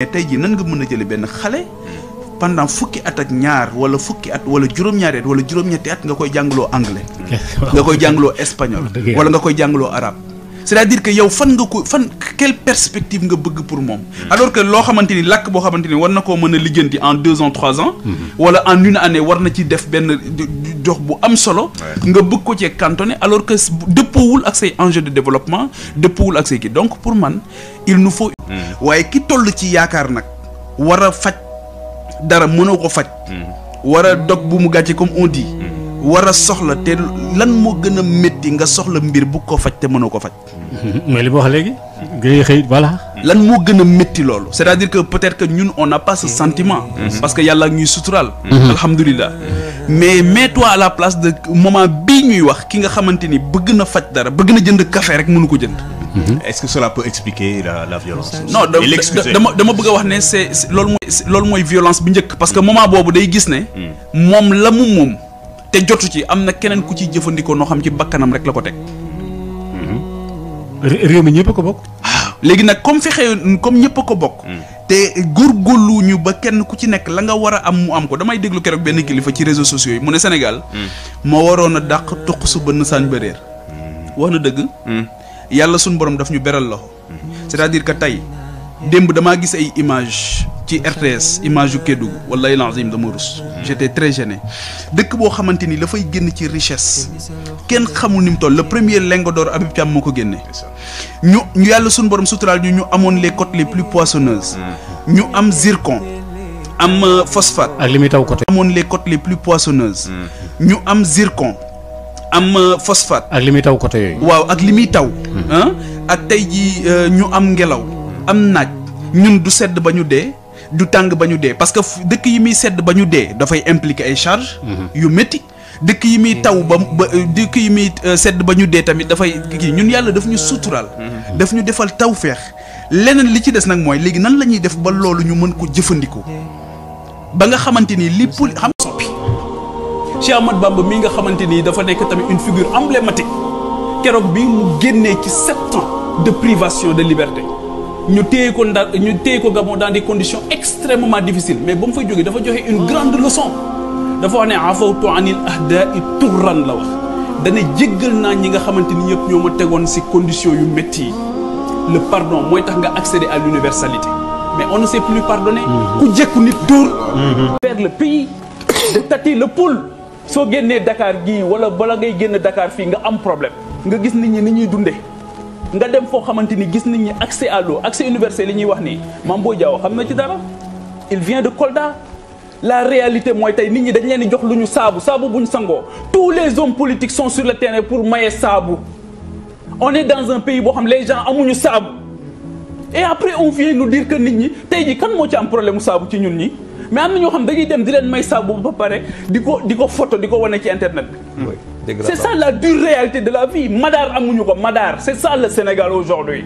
mais tey jii nan nga mën a jëlee benn xale pendant fukki at ak ñaar wala fukki at wala juróom-ñaari at wala juróom-ñetti at nga koy jàngaloo anglais nga koy jàngaloo espagnol wala nga koy jàngaloo arabe c'est-à-dire que yow fan quelle perspective nga bëgg pour moom alors que loo xamante ni làkk boo xamante ni war na koo mën a lijjanti en 2 ans 3 ans wala en une année war na ci def benn jox bu am solo nga bëgg ko cee cantonné alors que dëppoowul ak say enjeux de développement dëppoowul ak say kii donc pour man il nous faut waaye ki toll ci yaakaar nag war a faj dara mënoo ko faj war a dog bu mu gàcce comme on dit war a soxla te lan moo gën a métti nga soxla mbir bu ko faj te mënoo ko faj mais li ma wax léegi ngay xëy voilà lan moo gën a métti loolu c'est-à-dire que peut-être que ñun on n'a pas ce sentiment parce que yàlla ak ñuy suturaal alhamdulilah mais mets-toi à la place de moment bii ñuy wax ki nga xamante ni bëgg na faj dara bëgg na jënd café rek mënu ko jënd est-ce que cela peut expliquer la violence non dama bëgg a wax ne c'est loolu mooy violence bi njëkk parce que moment boobu day gis ne moom la mu moom te jotu ci am na keneen ku ciy jëfandikoo noo xam ci bakkanam rek la ko teg réew mi ñëpp a ko bokk léegi nag comme ñëpp a ko bokk te góorgóorlu ñu ba kenn ku ci nekk la nga war a am mu am ko damay déglu keroog benn kilifa ci réseaux sociaux yi mu ne Sénégal moo waroon a dàq tuq su bënn saañ ba réer wax na dëgg yàlla suñu borom daf ñu beral loxo c'est-à-dire que tey démb damaa gis ay image ci RTS image yu Kédougou wallahi lazim dama rus j'étais très gêné dëkk boo xamante ni dafay génn ci richesse kenn xamul ni mu toll le premier lingot d'or Habib Thiam moo ko génne ñu yàlla suñu borom suturaal ñu amoon les côtes les plus poissonneuses ñu am zircon am phosphate ak li muy taw côté amoon les côtes les plus poissonneuses ñu am zircon am phosphate ak li muy taw côté yooyu waaw ak li muy taw ak tey ji ñu am ngelaw am naaj ñun du sedd ba ñu dee du tàng ba ñu dee parce que dëkk yi muy sedd ba ñu dee dafay impliquer ay charges yu métti dëkk yi muy taw ba dëkk yi muy sedd ba ñu dee tamit dafay kii ñun yàlla daf ñu suturaal daf ñu defal tawfeex leneen li ci des nag mooy léegi nan la ñuy def ba loolu ñu mën ko jëfandikoo ba nga xamante ni li pour xam soppi Cheikh Ahmadou Bamba mii nga xamante ni dafa nekk tamit une figure emblématique keroog bi mu génnee ci 7 ans de privation de liberté ñu téye ko Gabon dans des conditions extrêmement difficiles mais ba mu fay jógee dafa joxe une grande leçon dafa wax ne afawtu anil ahda'i turran la wax dana jéggal naa ñi nga xamante ni ñëpp ñoo ma tegoon ci conditions yu métti yi le pardon mooy tax nga accéder à l'universalité mais on ne sait plus pardonner ku jekku nit dóor faire le pays de tâter le pouls soo génnee Dakar gii wala bala ngay génn Dakar fii nga am problème nga gis nit ñi ni ñuy dundee nga dem foo xamante ni gis nañ ni accès à l'eau accès universel li ñuy wax nii Mame Boye Diao xam na ci dara il vient de Kolda la réalité mooy tey nit ñi dañ leen di jox lu ñu saabu bu ñu sangoo tous les hommes politiques sont sur le terrain pour maye saabu on est dans un pays boo xam les gens amuñu saabu et après on vient nous dire que nit ñi tey ji kan moo ci am problème mu saabu ci ñun ñi mais am na ñoo xam dañuy dem di leen may saabu ba pare di ko photo di ko wane ci internet bi c'est ça la dure réalité de la vie Madar amuñu ko Madar c'est ça le Sénégal aujourd'hui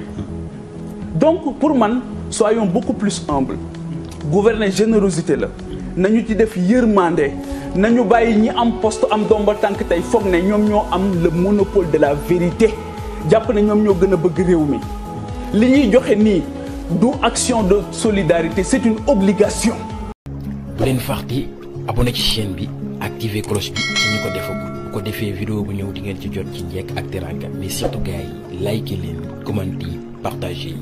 donc pour man soyons beaucoup plus humbles gouverner générosité la nañu ci def yërmande nañu bàyyi ñi am poste am domba tànk tey foog ne ñoom ñoo am le monopole de la vérité jàpp ne ñoom ñoo gën a bëgg réew mi li ñuy joxe nii du action de solidarité c'est une obligation. bu leen fàtte abonné ci chaîne bi activer cloche bi ci ñu ko defagul bu ko defee vidéo bu ñëw di ngeen ci jot ci njëkk ak teranga mais surtout gars yi liker leen commenter partager.